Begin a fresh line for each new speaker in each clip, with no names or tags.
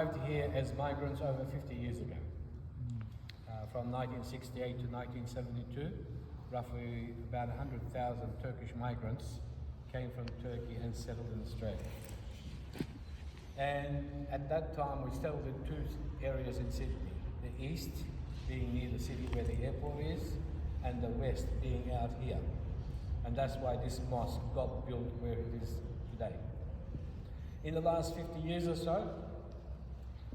Arrived here as migrants over 50 years ago. From 1968 to 1972, roughly about 100,000 Turkish migrants came from Turkey and settled in Australia. And at that time we settled in two areas in Sydney. The east being near the city where the airport is, and the west being out here. And that's why this mosque got built where it is today. In the last 50 years or so,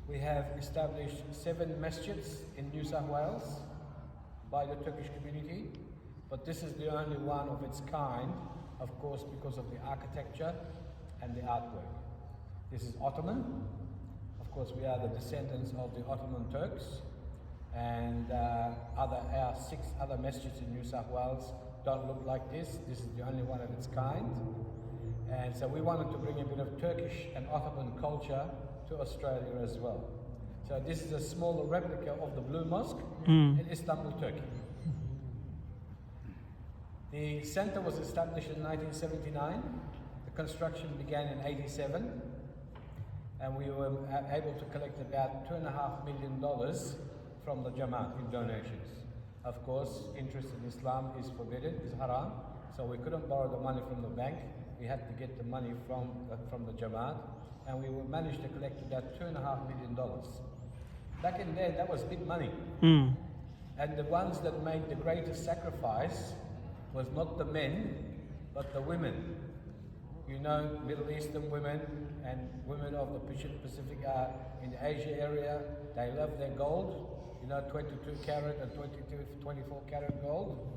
we have established 7 masjids in New South Wales by the Turkish community, but this is the only one of its kind, of course, because of the architecture and the artwork. This is Ottoman. Of course, we are the descendants of the Ottoman Turks, and our 6 other masjids in New South Wales don't look like this. This is the only one of its kind. And so we wanted to bring a bit of Turkish and Ottoman culture to Australia as well. So this is a smaller replica of the Blue Mosque in Istanbul, Turkey. The centre was established in 1979. The construction began in 87, and we were able to collect about $2.5 million from the Jamaat in donations. Of course, interest in Islam is forbidden, is haram, so we couldn't borrow the money from the bank. We had to get the money from the Jamaat, and we managed to collect about $2.5 million. Back in then, that was big money. And the ones that made the greatest sacrifice was not the men, but the women. You know, Middle Eastern women and women of the Pacific in the Asia area, they love their gold. You know, 22 karat and 24 karat gold.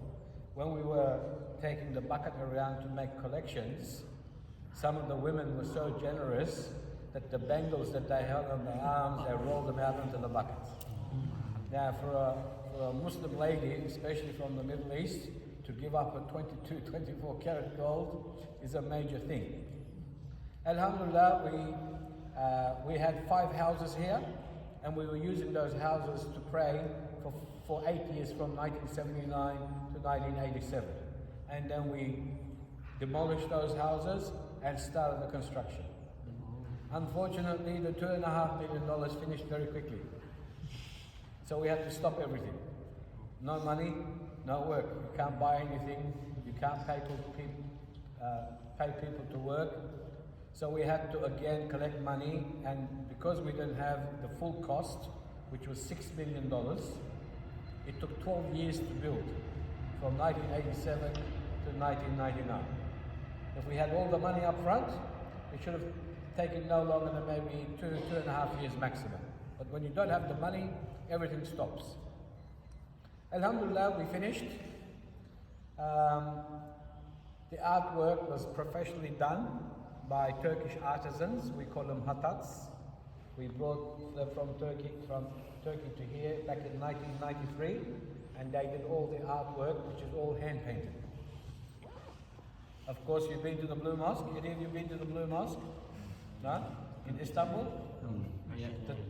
When we were taking the bucket around to make collections, some of the women were so generous that the bangles that they held on their arms, they rolled them out into the buckets. Now, for a Muslim lady, especially from the Middle East, to give up a 22, 24 karat gold is a major thing. Alhamdulillah, we had 5 houses here, and we were using those houses to pray for 8 years, from 1979 to 1987. And then we demolished those houses and started the construction. Unfortunately, the $2.5 million finished very quickly. So we had to stop everything. No money, no work. You can't buy anything. You can't pay people to work. So we had to again collect money, and because we didn't have the full cost, which was $6 million, it took 12 years to build, from 1987 to 1999. If we had all the money up front, it should have taken no longer than maybe 2.5 years maximum. But when you don't have the money, everything stops. Alhamdulillah, we finished. The artwork was professionally done by Turkish artisans. We call them hatats. We brought them from Turkey to here back in 1993, and they did all the artwork, which is all hand painted. Of course, you've been to the Blue Mosque. Any of you been to the Blue Mosque? No? In Istanbul?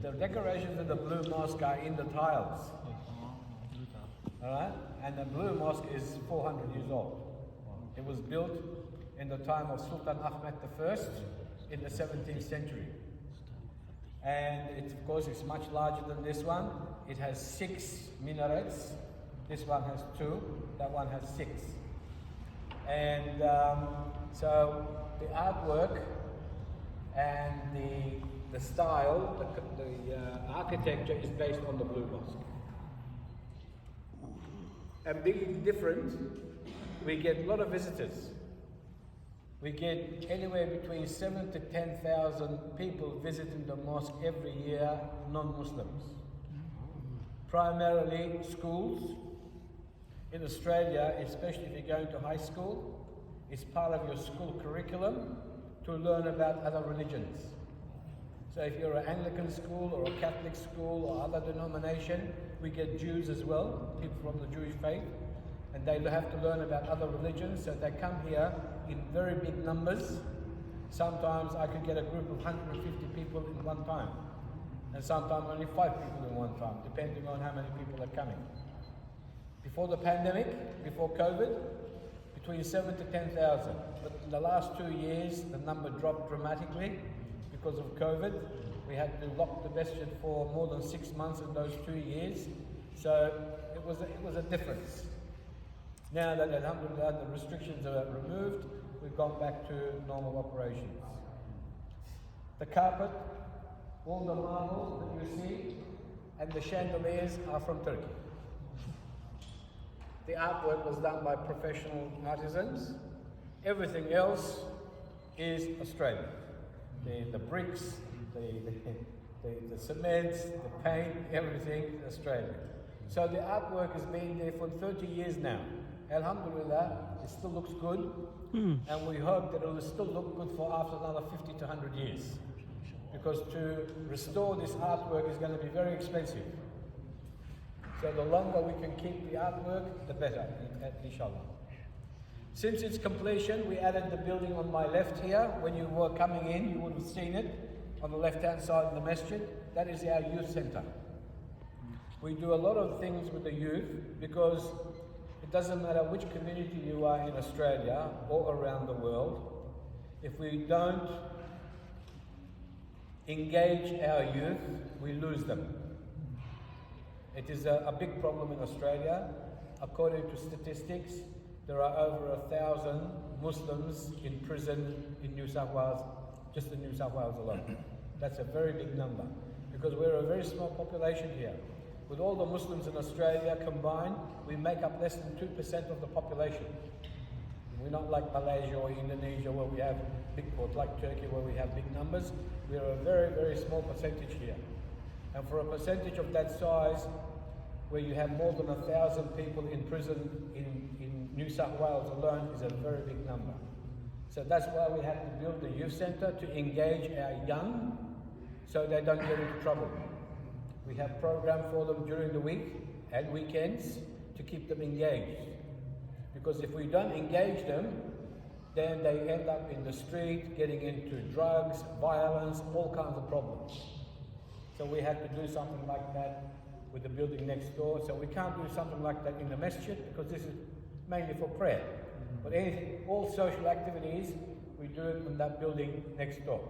The decorations of the Blue Mosque are in the tiles. Alright? And the Blue Mosque is 400 years old. It was built in the time of Sultan Ahmed I in the 17th century. And of course it's much larger than this one. It has 6 minarets. This one has 2, that one has 6. And so the artwork and the style, the architecture is based on the Blue Mosque. And being different, we get a lot of visitors. We get anywhere between 7,000 to 10,000 people visiting the mosque every year, non-Muslims. Primarily schools. In Australia, especially if you're going to high school, it's part of your school curriculum to learn about other religions. So if you're an Anglican school or a Catholic school or other denomination, we get Jews as well, people from the Jewish faith, and they have to learn about other religions, so they come here in very big numbers. Sometimes I could get a group of 150 people in one time, and sometimes only 5 people in one time, depending on how many people are coming. Before the pandemic, before COVID, between 7,000 to 10,000. But in the last 2 years, the number dropped dramatically because of COVID. We had to lock the masjid for more than 6 months in those 2 years. So it was a difference. Now that alhamdulillah the restrictions are removed, we've gone back to normal operations. The carpet, all the marble that you see, and the chandeliers are from Turkey. The artwork was done by professional artisans. Everything else is Australian. The bricks, the cements, the paint, everything Australian. So the artwork has been there for 30 years now. Alhamdulillah, it still looks good, and we hope that it will still look good for after another 50 to 100 years. Because to restore this artwork is going to be very expensive. So the longer we can keep the artwork, the better, inshallah. Since its completion, we added the building on my left here. When you were coming in, you would have seen it on the left-hand side of the masjid. That is our youth center. We do a lot of things with the youth because it doesn't matter which community you are in Australia or around the world. If we don't engage our youth, we lose them. It is a big problem in Australia. According to statistics, there are over 1,000 Muslims in prison in New South Wales, just in New South Wales alone. That's a very big number because we're a very small population here. With all the Muslims in Australia combined, we make up less than 2% of the population. We're not like Malaysia or Indonesia where we have big, or like Turkey where we have big numbers. We're a very, very small percentage here. And for a percentage of that size, where you have more than 1,000 people in prison in New South Wales alone is a very big number. So that's why we have to build the youth centre to engage our young so they don't get into trouble. We have programs for them during the week and weekends to keep them engaged. Because if we don't engage them, then they end up in the street, getting into drugs, violence, all kinds of problems. So we have to do something like that with the building next door. So we can't do something like that in the masjid because this is mainly for prayer. But all social activities, we do it in that building next door.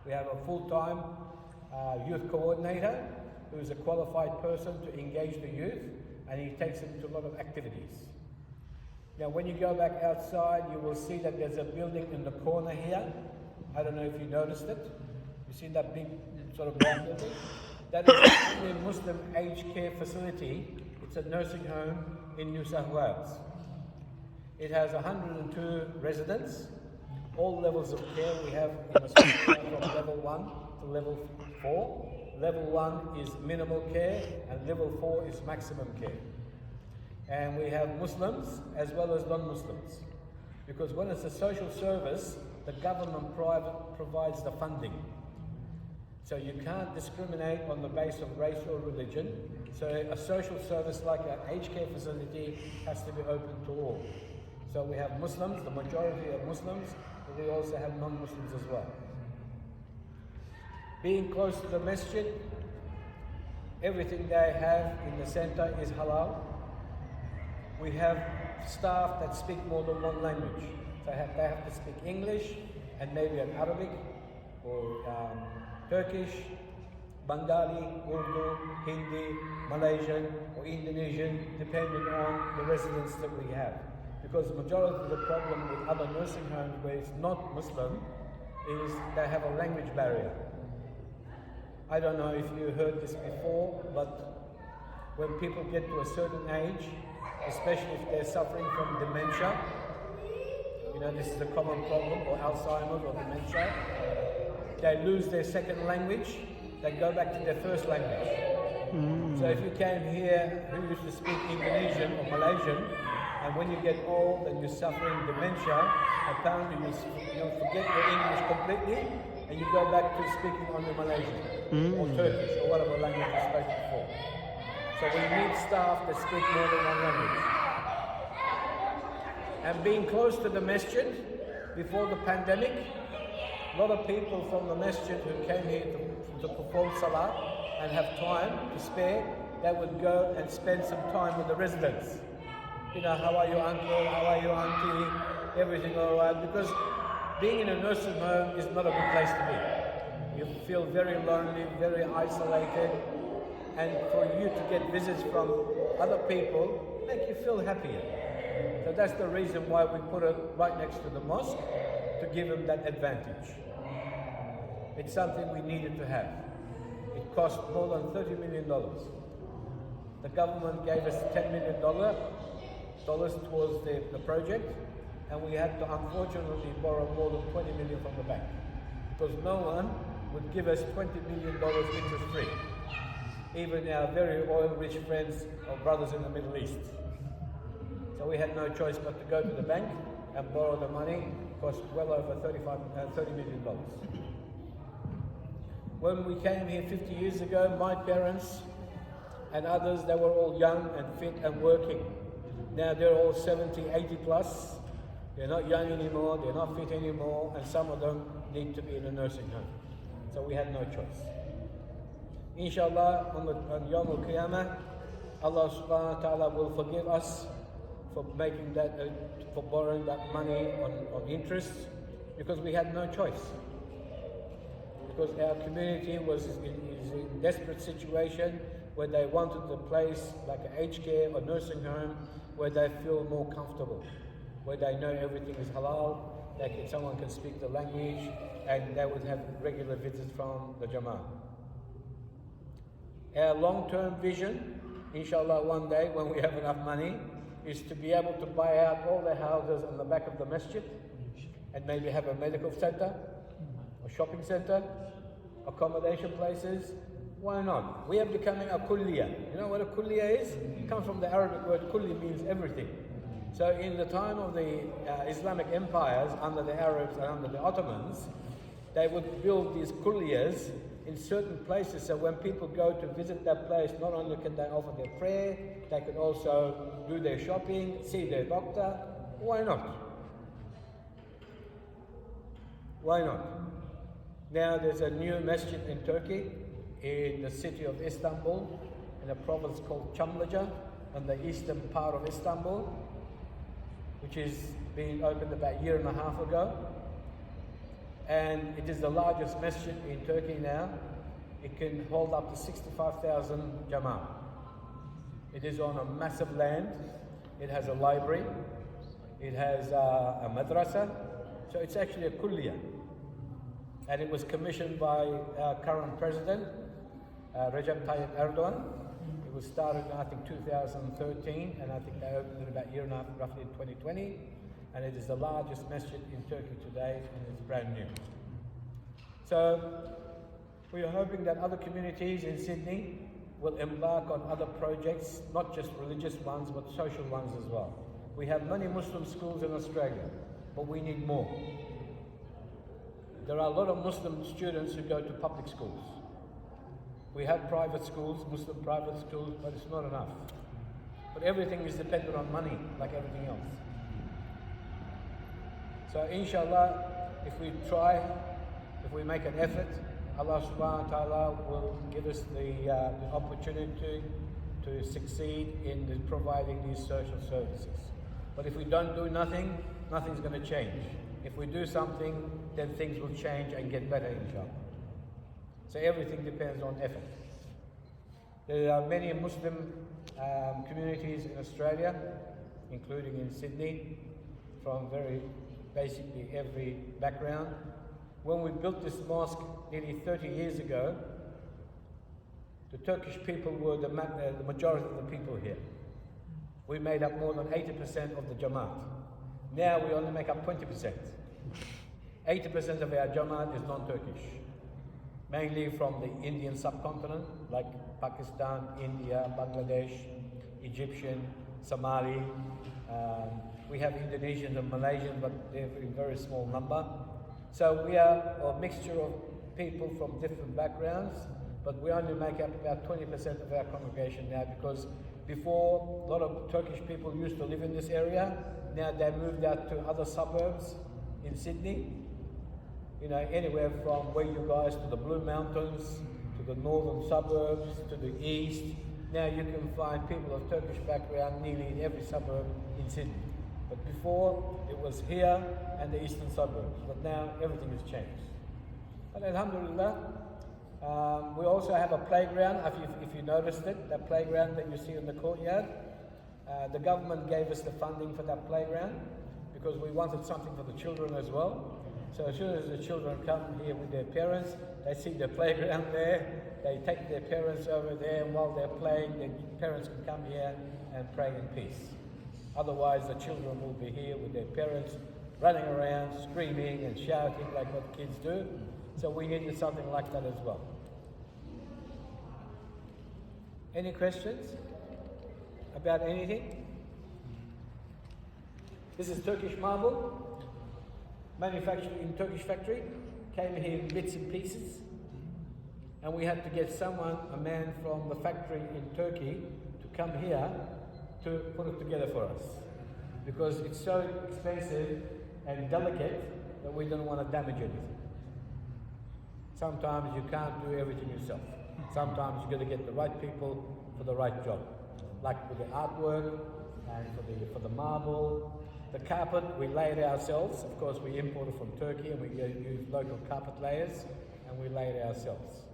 We have a full-time youth coordinator who is a qualified person to engage the youth, and he takes them to a lot of activities. Now when you go back outside, you will see that there's a building in the corner here. I don't know if you noticed it. You see that big sort of brown building? That is actually a Muslim aged care facility. It's a nursing home in New South Wales. It has 102 residents, all levels of care we have in Australia from level 1 to level 4. Level 1 is minimal care and level 4 is maximum care. And we have Muslims as well as non-Muslims. Because when it's a social service, the government provides the funding. So you can't discriminate on the basis of race or religion. So a social service like an aged care facility has to be open to all. So we have Muslims, the majority are Muslims, but we also have non-Muslims as well. Being close to the masjid, everything they have in the center is halal. We have staff that speak more than one language. So they have to speak English and maybe an Arabic or Turkish, Bengali, Urdu, Hindi, Malaysian or Indonesian, depending on the residents that we have. Because the majority of the problem with other nursing homes where it's not Muslim is they have a language barrier. I don't know if you heard this before, but when people get to a certain age, especially if they're suffering from dementia, you know, this is a common problem, or Alzheimer's or dementia, they lose their second language, they go back to their first language. So if you came here who used to speak Indonesian or Malaysian, and when you get old and you're suffering dementia, apparently you'll forget your English completely and you go back to speaking only Malaysian or Turkish or whatever language you spoke before. So we need staff that speak more than one language. And being close to the masjid, before the pandemic, a lot of people from the masjid who came here to perform salah and have time to spare, they would go and spend some time with the residents. You know, how are you uncle, how are you auntie, everything all right, because being in a nursing home is not a good place to be. you feel very lonely, very isolated, and for you to get visits from other people make you feel happier. So that's the reason why we put it right next to the mosque, to give them that advantage. It's something we needed to have. It cost more than $30 million. The government gave us $10 million towards the project, and we had to unfortunately borrow more than $20 million from the bank, because no one would give us $20 million interest free, even our very oil-rich friends or brothers in the Middle East. So we had no choice but to go to the bank and borrow the money. It cost well over $30 million. When we came here 50 years ago, my parents and others, they were all young and fit and working. Now they're all 70, 80 plus. They're not young anymore, they're not fit anymore, and some of them need to be in a nursing home. So we had no choice. Inshallah, on Yawm al-Qiyamah, Allah subhanahu wa ta'ala will forgive us for making that, for borrowing that money on interest, because we had no choice. Because our community is in a desperate situation where they wanted a place like an aged care or nursing home where they feel more comfortable, where they know everything is halal, that someone can speak the language, and they would have regular visits from the Jama'ah. Our long-term vision, inshallah, one day when we have enough money, is to be able to buy out all the houses on the back of the masjid and maybe have a medical center, a shopping center, accommodation places. Why not? We are becoming a kulliya. You know what a kulliya is? It comes from the Arabic word kulli, means everything. So in the time of the Islamic empires, under the Arabs and under the Ottomans, they would build these kulliyas in certain places, so when people go to visit that place, not only can they offer their prayer, they can also do their shopping, see their doctor. Why not? Why not? Now there's a new masjid in Turkey, in the city of Istanbul, in a province called Çamlıca, in the eastern part of Istanbul, which is being opened about a year and a half ago. And it is the largest masjid in Turkey now. It can hold up to 65,000 Jama'ah. It is on a massive land. It has a library. It has a madrasa. So it's actually a kulliya. And it was commissioned by our current president, Recep Tayyip Erdogan. It was started in, I think, 2013, and I think they opened it about a year and a half, roughly in 2020. And it is the largest masjid in Turkey today, and it's brand new. So we are hoping that other communities in Sydney will embark on other projects, not just religious ones, but social ones as well. We have many Muslim schools in Australia, but we need more. There are a lot of Muslim students who go to public schools. We have private schools, Muslim private schools, but it's not enough. But everything is dependent on money, like everything else. So inshallah, if we try, if we make an effort, Allah subhanahu wa ta'ala will give us the opportunity to succeed in providing these social services. But if we don't do nothing, nothing's going to change. If we do something, then things will change and get better, inshallah. So everything depends on effort. There are many Muslim communities in Australia, including in Sydney, from basically every background. When we built this mosque nearly 30 years ago, the Turkish people were the majority of the people here. We made up more than 80% of the Jamaat. Now we only make up 20%. 80% of our Jamaat is non-Turkish, mainly from the Indian subcontinent, like Pakistan, India, Bangladesh, Egyptian, Somali. We have Indonesians and Malaysians, but they're in very small number. So we are a mixture of people from different backgrounds, but we only make up about 20% of our congregation now, because before, a lot of Turkish people used to live in this area. Now they moved out to other suburbs in Sydney. You know, anywhere from where you guys to the Blue Mountains, to the northern suburbs, to the east. Now you can find people of Turkish background nearly in every suburb in Sydney. But before, it was here and the eastern suburbs. But now everything has changed. But alhamdulillah, we also have a playground, if you noticed it, that playground that you see in the courtyard. The government gave us the funding for that playground because we wanted something for the children as well. So as soon as the children come here with their parents, they see the playground there, they take their parents over there, and while they're playing, their parents can come here and pray in peace. Otherwise, the children will be here with their parents, running around, screaming and shouting like what kids do. So we needed something like that as well. Any questions about anything? This is Turkish marble, manufactured in Turkish factory, came here in bits and pieces, and we had to get someone, a man from the factory in Turkey, to come here to put it together for us, because it's so expensive and delicate that we don't want to damage anything. Sometimes you can't do everything yourself. Sometimes you've got to get the right people for the right job. Like with the artwork and for the marble. The carpet, we lay it ourselves. Of course, we import it from Turkey and we use local carpet layers and we lay it ourselves.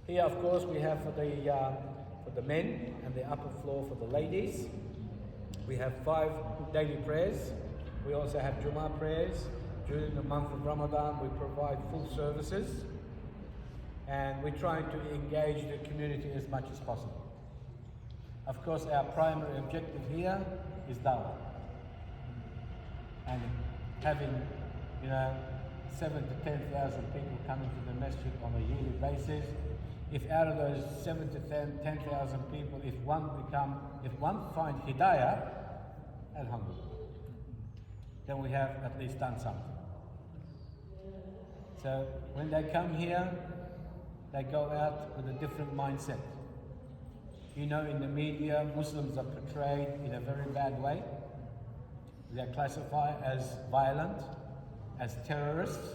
Here, of course, we have for the men and the upper floor for the ladies. We have 5 daily prayers. We also have Jummah prayers. During the month of Ramadan, we provide full services. And we're trying to engage the community as much as possible. Of course, our primary objective here is dawah. And having, 7,000 to 10,000 people coming to the masjid on a yearly basis. If out of those 7,000 to 10,000 people, if one find hidayah, alhamdulillah, then we have at least done something. So when they come here, they go out with a different mindset. In the media, Muslims are portrayed in a very bad way. They're classified as violent, as terrorists.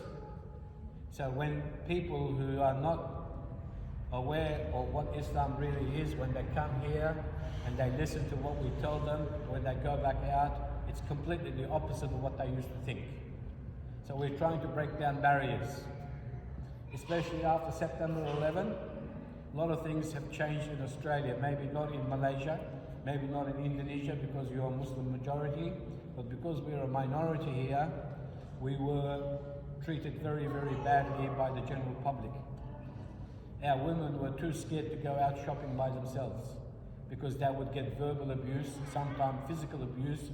So when people who are not aware of what Islam really is, when they come here and they listen to what we tell them, when they go back out, it's completely the opposite of what they used to think. So we're trying to break down barriers. Especially after September 11, a lot of things have changed in Australia, maybe not in Malaysia, maybe not in Indonesia because you're a Muslim majority, but because we're a minority here, we were treated very, very badly by the general public. Our women were too scared to go out shopping by themselves because they would get verbal abuse, sometimes physical abuse,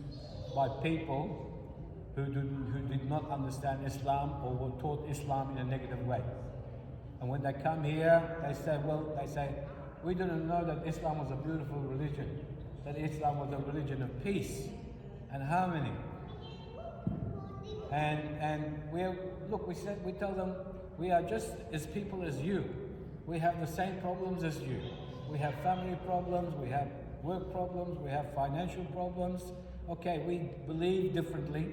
by people who did not understand Islam or were taught Islam in a negative way. And when they come here, they say, we didn't know that Islam was a beautiful religion, that Islam was a religion of peace and harmony. And we tell them, we are just as people as you. We have the same problems as you. We have family problems, we have work problems, we have financial problems. Okay, we believe differently.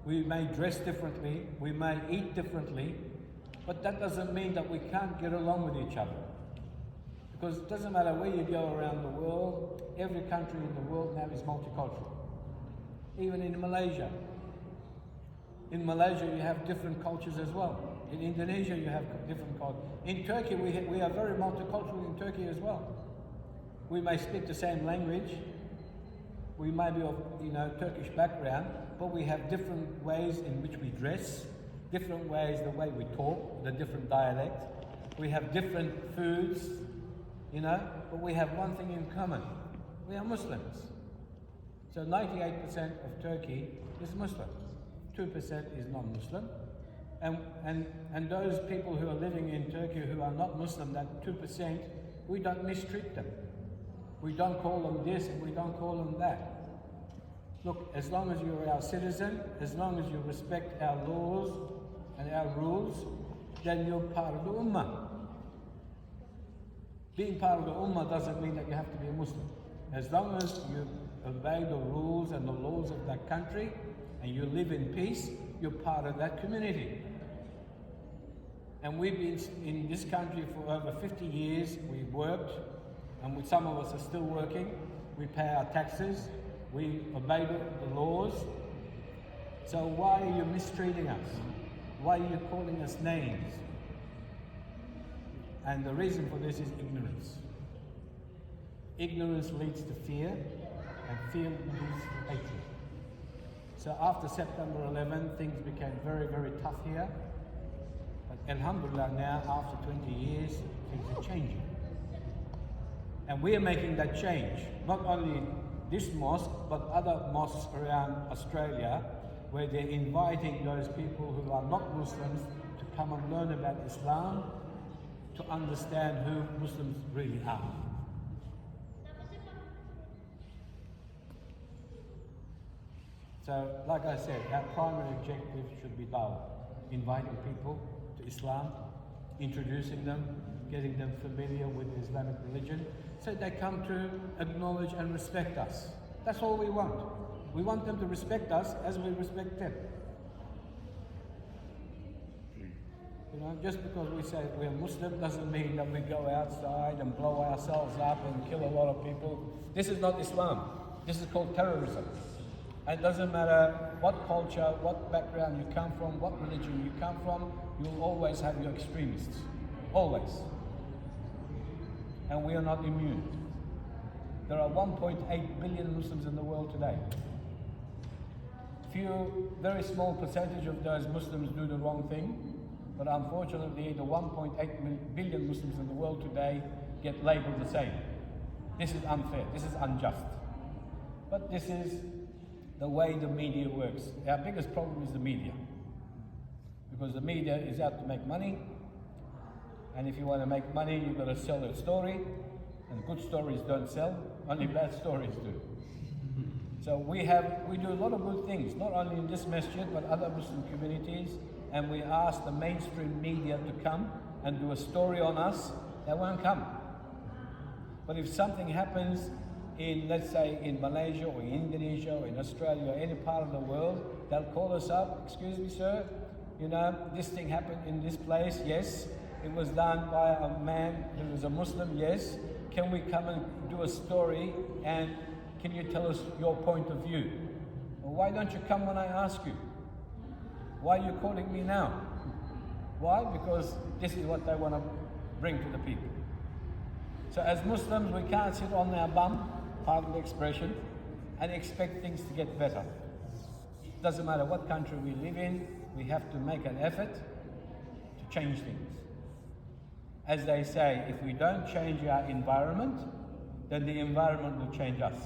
We may dress differently, we may eat differently, but that doesn't mean that we can't get along with each other. Because it doesn't matter where you go around the world, every country in the world now is multicultural. Even in Malaysia. In Malaysia you have different cultures as well. In Indonesia you have different cultures. In Turkey we are very multicultural in Turkey as well. We may speak the same language, we may be of Turkish background, but we have different ways in which we dress, different ways the way we talk, the different dialect. We have different foods, but we have one thing in common. We are Muslims. So 98% of Turkey is Muslim. 2% is non-Muslim. And those people who are living in Turkey who are not Muslim, that 2%, we don't mistreat them. We don't call them this and we don't call them that. Look, as long as you're our citizen, as long as you respect our laws and our rules, then you're part of the Ummah. Being part of the Ummah doesn't mean that you have to be a Muslim. As long as you obey the rules and the laws of that country and you live in peace, you're part of that community. And we've been in this country for over 50 years. We've worked, and some of us are still working. We pay our taxes. We obey the laws. So why are you mistreating us? Why are you calling us names? And the reason for this is ignorance. Ignorance leads to fear, and fear leads to hatred. So after September 11, things became very, very tough here. But alhamdulillah, now after 20 years, things are changing. And we are making that change, not only this mosque, but other mosques around Australia, where they're inviting those people who are not Muslims to come and learn about Islam, to understand who Muslims really are. So, like I said, our primary objective should be dawah, inviting people to Islam, introducing them, getting them familiar with the Islamic religion, so they come to acknowledge and respect us. That's all we want. We want them to respect us as we respect them. You know, just because we say we're Muslim doesn't mean that we go outside and blow ourselves up and kill a lot of people. This is not Islam. This is called terrorism. And it doesn't matter what culture, what background you come from, what religion you come from, you'll always have your extremists. Always. And we are not immune. There are 1.8 billion Muslims in the world today. Very small percentage of those Muslims do the wrong thing, but unfortunately the 1.8 billion Muslims in the world today get labeled the same. This is unfair, this is unjust. But this is the way the media works. Our biggest problem is the media. Because the media is out to make money, and if you want to make money, you've got to sell a story, and good stories don't sell, only bad stories do. So we do a lot of good things, not only in this masjid, but other Muslim communities, and we ask the mainstream media to come and do a story on us. They won't come. But if something happens in, let's say, in Malaysia or in Indonesia or in Australia or any part of the world, they'll call us up, excuse me sir, you know, this thing happened in this place, yes. It was done by a man who was a Muslim, yes. Can we come and do a story, and can you tell us your point of view? Well, why don't you come when I ask you? Why are you calling me now? Why? Because this is what they want to bring to the people. So as Muslims, we can't sit on our bum, pardon the expression, and expect things to get better. It doesn't matter what country we live in, we have to make an effort to change things. As they say, if we don't change our environment, then the environment will change us.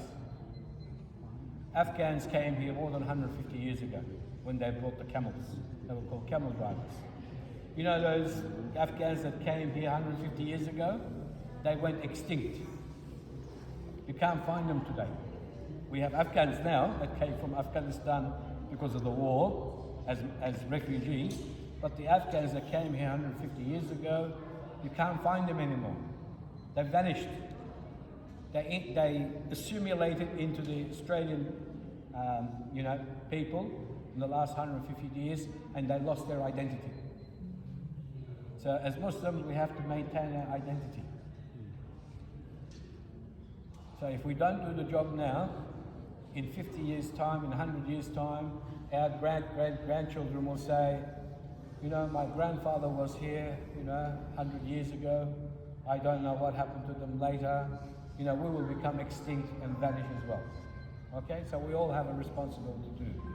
Afghans came here more than 150 years ago when they brought the camels. They were called camel drivers. You know those Afghans that came here 150 years ago? They went extinct. You can't find them today. We have Afghans now that came from Afghanistan because of the war as refugees, but the Afghans that came here 150 years ago, you can't find them anymore. They've vanished. They assimilated into the Australian people in the last 150 years, and they lost their identity. So as Muslims, we have to maintain our identity. So if we don't do the job now, in 50 years' time, in 100 years' time, our grandchildren will say, you know, my grandfather was here, 100 years ago. I don't know what happened to them later. We will become extinct and vanish as well. Okay, so we all have a responsibility to do.